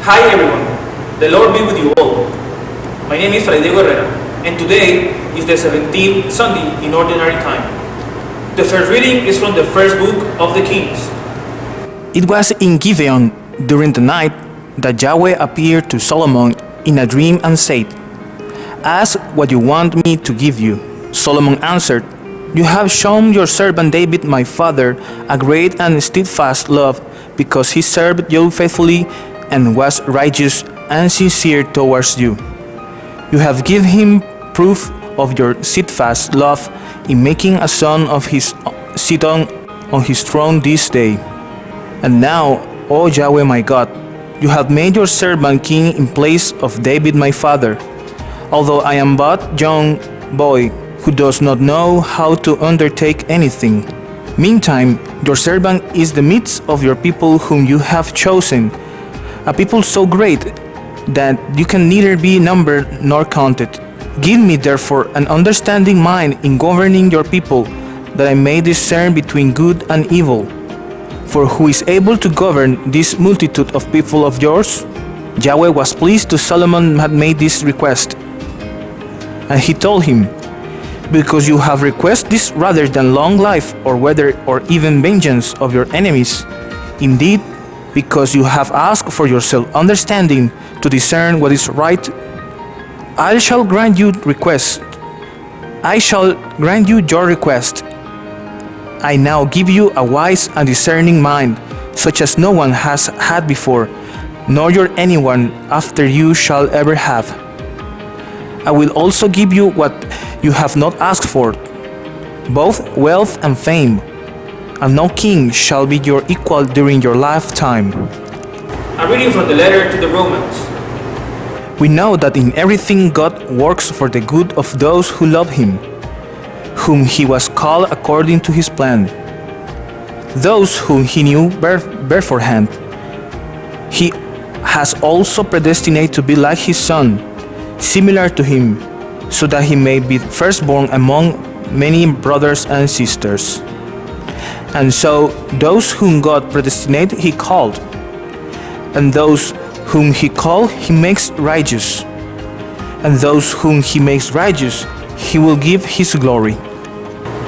Hi everyone, the Lord be with you all. My name is Fray Diego Herrera, and today is the 17th Sunday in Ordinary Time. The first reading is from the first book of the Kings. It was in Gibeon during the night that Yahweh appeared to Solomon in a dream and said, "Ask what you want me to give you." Solomon answered, "You have shown your servant David my father a great and steadfast love, because he served you faithfully and was righteous and sincere towards you. You have given him proof of your steadfast love in making a son of his sit on his throne this day. And now, O Yahweh my God, you have made your servant king in place of David my father, although I am but a young boy who does not know how to undertake anything. Meantime, your servant is the midst of your people whom you have chosen, a people so great that you can neither be numbered nor counted. Give me therefore an understanding mind in governing your people, that I may discern between good and evil. For who is able to govern this multitude of people of yours?" Yahweh was pleased that Solomon had made this request. And he told him, "Because you have requested this rather than long life or whether or even vengeance of your enemies, indeed, because you have asked for yourself understanding to discern what is right, I shall grant you your request. I now give you a wise and discerning mind, such as no one has had before, nor your anyone after you shall ever have. I will also give you what you have not asked for, both wealth and fame, and no king shall be your equal during your lifetime." A reading from the letter to the Romans. We know that in everything God works for the good of those who love Him, whom He was called according to His plan. Those whom He knew beforehand, He has also predestinated to be like His Son, similar to Him, so that He may be firstborn among many brothers and sisters. And so those whom God predestinated He called, and those whom He called He makes righteous, and those whom He makes righteous He will give His glory.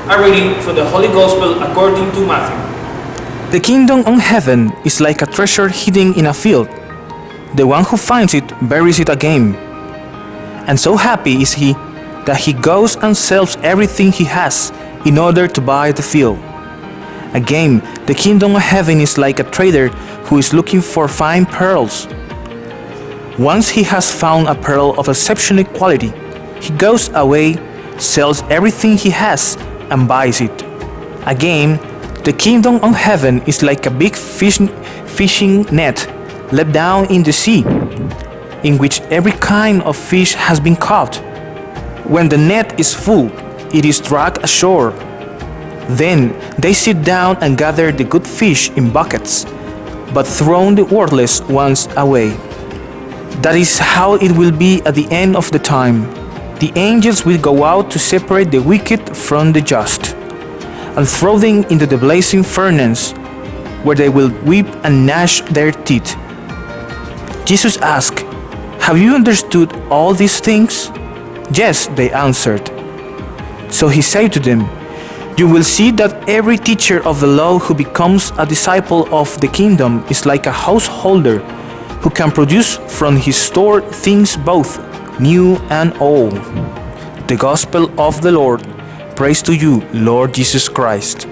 A reading from the Holy Gospel according to Matthew. The kingdom of heaven is like a treasure hidden in a field. The one who finds it buries it again. And so happy is he that he goes and sells everything he has in order to buy the field. Again, the kingdom of heaven is like a trader who is looking for fine pearls. Once he has found a pearl of exceptional quality, he goes away, sells everything he has, and buys it. Again, the kingdom of heaven is like a big fishing net let down in the sea, in which every kind of fish has been caught. When the net is full, it is dragged ashore. Then they sit down and gather the good fish in buckets, but throw the worthless ones away. That is how it will be at the end of the time. The angels will go out to separate the wicked from the just, and throw them into the blazing furnace, where they will weep and gnash their teeth." Jesus asked, "Have you understood all these things?" "Yes," they answered. So he said to them, "You will see that every teacher of the law who becomes a disciple of the kingdom is like a householder who can produce from his store things both new and old." The Gospel of the Lord. Praise to you, Lord Jesus Christ.